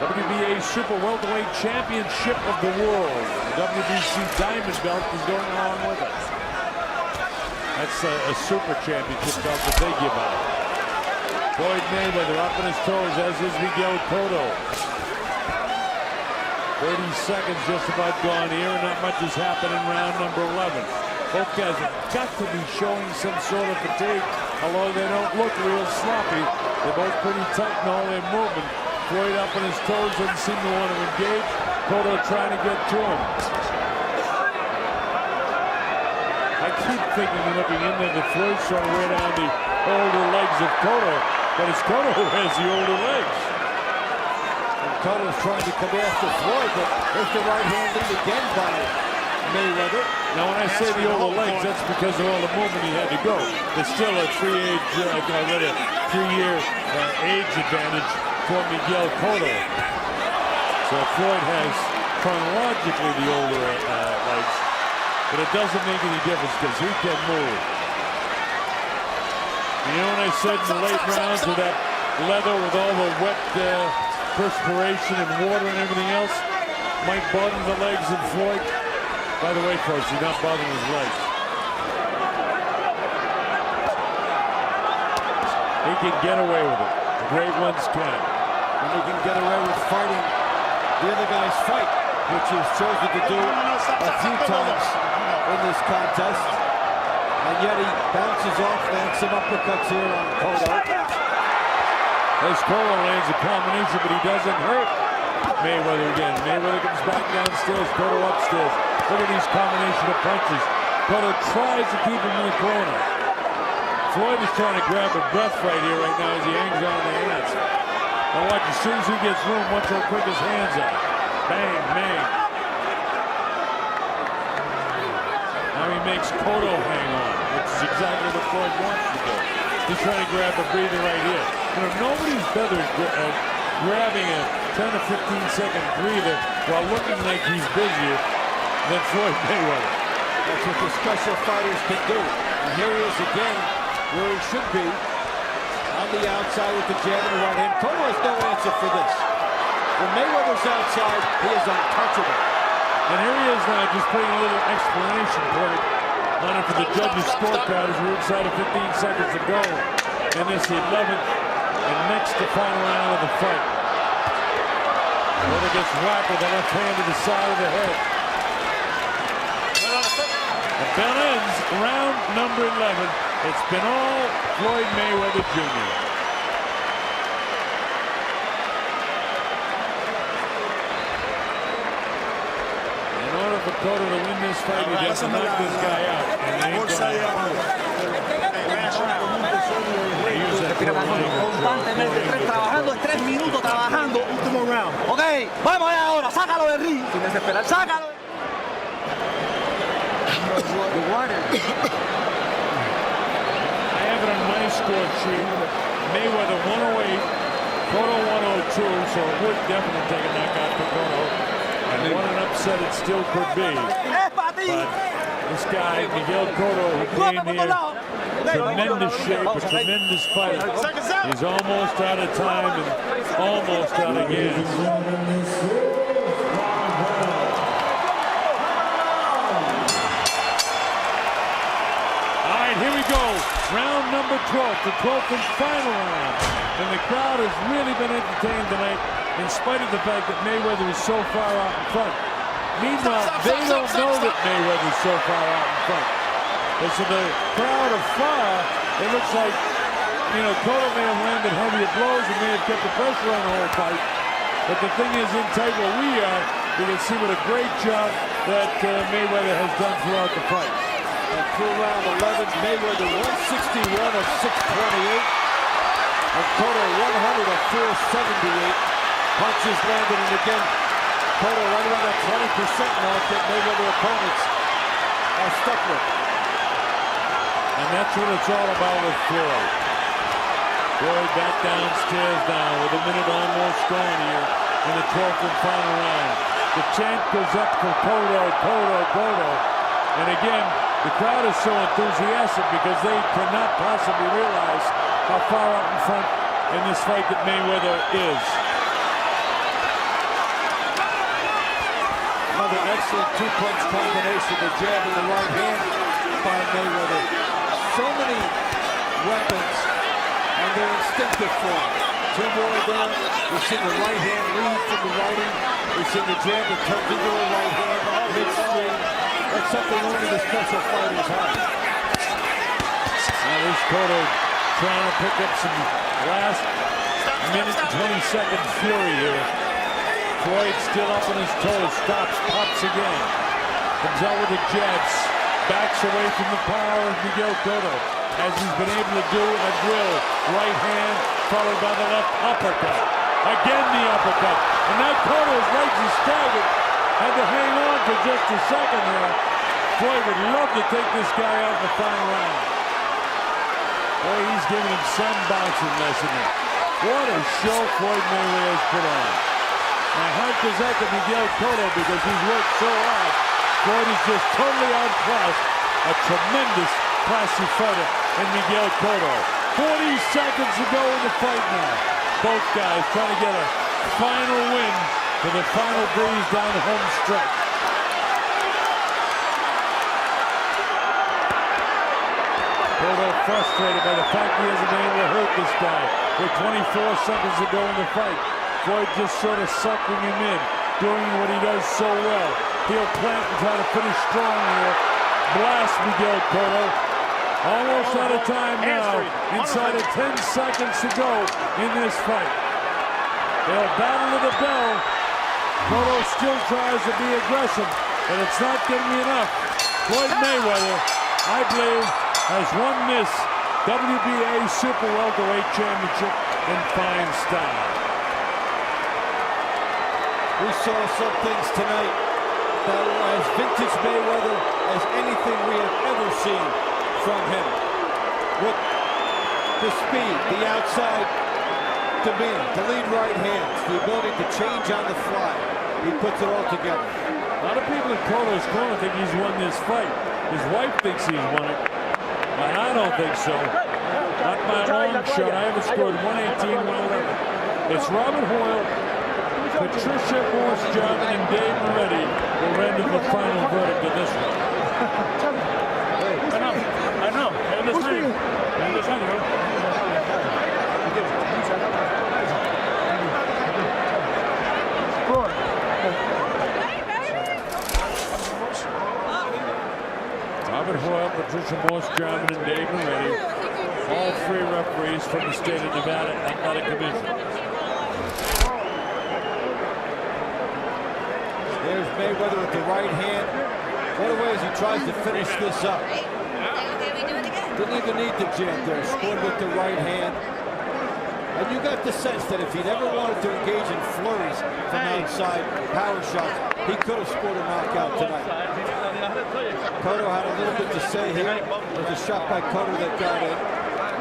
WBA Super Welterweight Championship of the World. The WBC Diamond Belt is going along with it. That's a Super Championship belt that they give out. Floyd Mayweather up on his toes, as is Miguel Cotto. 30 seconds just about gone here, and not much has happened in round number 11. Both guys have got to be showing some sort of fatigue, although they don't look real sloppy. They're both pretty tight in all their movement. Floyd up on his toes, doesn't seem to want to engage. Cotto trying to get to him. I keep thinking and looking in there that Floyd's trying to wear down the older legs of Cotto, but it's Cotto who has the older legs. Cotto's trying to come after Floyd, but there's the right hand lead again by Mayweather. Now, when I say the older legs, that's because of all the movement he had to go. There's still a three-year age advantage for Miguel Cotto. So Floyd has chronologically the older legs, but it doesn't make any difference because he can move. You know when I said in the late rounds with that leather with all the wet perspiration and water and everything else might bother the legs of Floyd? By the way, folks, he's not bothering his legs. He can get away with it. The great ones can. And he can get away with fighting the other guy's fight, which he's chosen to do a few times in this contest. And yet he bounces off, lands some uppercuts here on Cotto. As Cotto lands a combination, but he doesn't hurt Mayweather again. Mayweather comes back downstairs, Cotto upstairs. Look at these combination of punches. Cotto tries to keep him in the corner. Floyd is trying to grab a breath right here right now as he hangs on the hands. Now watch, as soon as he gets room, watch how quick his hands are. Bang, bang. Now he makes Cotto hang on, which is exactly what Floyd wants to do. He's trying to grab a breather right here. You know, nobody's better at grabbing a 10 to 15 second breather while looking like he's busier than Floyd Mayweather. That's what the special fighters can do. And here he is again, where he should be, on the outside with the jab and the right hand. Cotto has no answer for this. When Mayweather's outside, he is untouchable. And here he is now, just putting a little explanation point on it for the judges' scorecard as we're inside of 15 seconds to go in this 11th and next to final round of the fight. Cotto gets whacked with the left hand to the side of the head. The bell ends round number 11. It's been all Floyd Mayweather Jr. In order for Cotto to win this fight, he has to knock this guy out. And they ain't Constantemente, trabajando 3 minutos, trabajando. Último round. Ok, vamos allá ahora, sácalo del ring. Sin desesperar, sácalo. I have it on my score sheet. Mayweather 108, Cotto 102, so it would definitely take a knockout for Cotto. And what an upset it still could be. But this guy, Miguel Cotto, who came here tremendous shape, a tremendous fighter. He's almost out of time and almost out of gas. All right, here we go. Round number 12, the 12th and final round. And the crowd has really been entertained tonight, in spite of the fact that Mayweather is so far out in front. Meanwhile, they don't know that Mayweather is so far out in front. And so the crowd afar, it looks like, you know, Cotto may have landed heavier blows and may have kept the pressure on the whole fight. But the thing is, in tight where we are, you can see what a great job that Mayweather has done throughout the fight. And through round 11, Mayweather 161 of 628. And Cotto 100 of 478. Punches landed, and again, Cotto right around that 20% mark that Mayweather opponents are stuck with. And that's what it's all about with Floyd. Floyd back downstairs now with a minute almost gone here in the 12th and final round. The chant goes up for Cotto, Cotto, Cotto. And again, the crowd is so enthusiastic because they cannot possibly realize how far out in front in this fight that Mayweather is. Another excellent two-punch combination, the jab and the right hand by Mayweather. So many weapons, and they're instinctive for him. Two more there. We've seen the right hand lead from the righty. We've seen the jab that turns into a right hand midstream. That's something only the special fighters have. Now there's Cotto trying to pick up some last minute and 20-second fury here. Floyd still up on his toes, stops, pops again. Comes out with the jabs, backs away from the power of Miguel Cotto, as he's been able to do at will. Right hand, followed by the left uppercut. Again the uppercut. And now Cotto's legs are staggered. Had to hang on for just a second there. Floyd would love to take this guy out in the final round. Boy, he's giving him some bouncing lesson there. What a show Floyd Mayweather has put on. My heart goes out to Miguel Cotto because he's worked so hard. Floyd is just totally outclassed. A tremendous classy fighter in Miguel Cotto. 40 seconds to go in the fight now. Both guys trying to get a final win for the final breeze down the home stretch. Cotto frustrated by the fact he hasn't been able to hurt this guy with 24 seconds to go in the fight. Floyd just sort of sucking him in, doing what he does so well. He'll plant and try to finish strong here. Blast Miguel Cotto. Almost out of time now. Inside of 10 seconds to go in this fight. They'll battle to the bell. Cotto still tries to be aggressive, but it's not getting enough. Floyd Mayweather, I believe, has won this WBA Super Welterweight Championship in fine style. We saw some things tonight that were as vintage Mayweather as anything we have ever seen from him. With the speed, the outside demeanor, the lead right hands, the ability to change on the fly. He puts it all together. A lot of people in Cotto's corner think he's won this fight. His wife thinks he's won it, but I don't think so. Not by a long shot. I have it scored 118, 111. It's Robert Hoyle, Patricia Morse-Jarman, and Dave Moretti will render the final verdict of this one. I know. I understand. Robert Hoyle, Patricia Morse-Jarman, and Dave Moretti, all three referees from the state of Nevada Athletic Commission. There's Mayweather with the right hand. One of the ways he tries to finish this up. Didn't even need the jab there. Scored with the right hand. And you got the sense that if he'd ever wanted to engage in flurries from outside, power shots, he could have scored a knockout tonight. Cotto had a little bit to say here. There's a shot by Cotto that got in.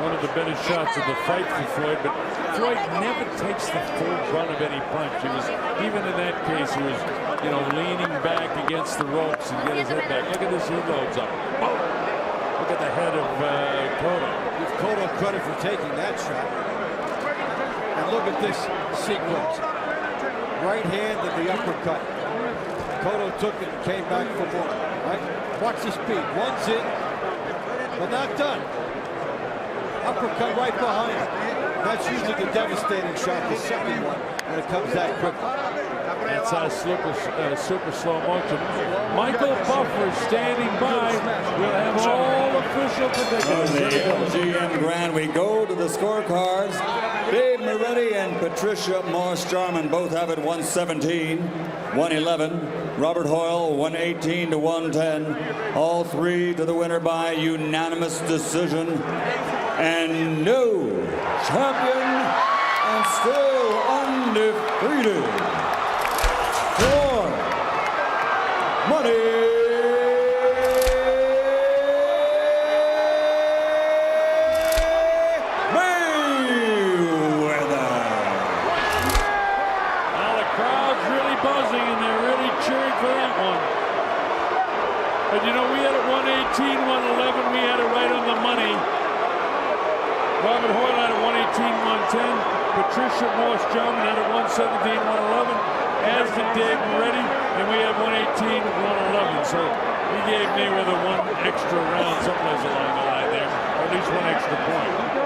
One of the better shots of the fight for Floyd, but Floyd never takes the full brunt of any punch. He was, even in that case, he was, leaning back against the ropes and get his head back. Look at this, he loads up. Oh. look at the head of Cotto. Give Cotto credit for taking that shot. And look at this sequence. Right hand and the uppercut. Cotto took it and came back for more. Right? Watch the speed. One's in, but not done. Uppercut right behind. That's usually the devastating shot, the second one, when it comes that quickly. That's super slow motion. Michael Buffer standing by. We'll have all official From the MGM Grand, we go to the scorecards. Dave Moretti and Patricia Morris-Jarman both have it 117, 111. Robert Hoyle 118 to 110. All three to the winner by unanimous decision. And no champion and still undefeated. Floyd Mayweather. Now the crowd's really buzzing and they're really cheering for that one. But you know, we had it 118, 111. We had it right on the money. Robert Hoyle had it 118, 110. Patricia Morris-Jarman had it 117, 111. As did Dave Moretti, and we had 118, 111. So we gave Mayweather one extra round someplace along the line there, or at least one extra point.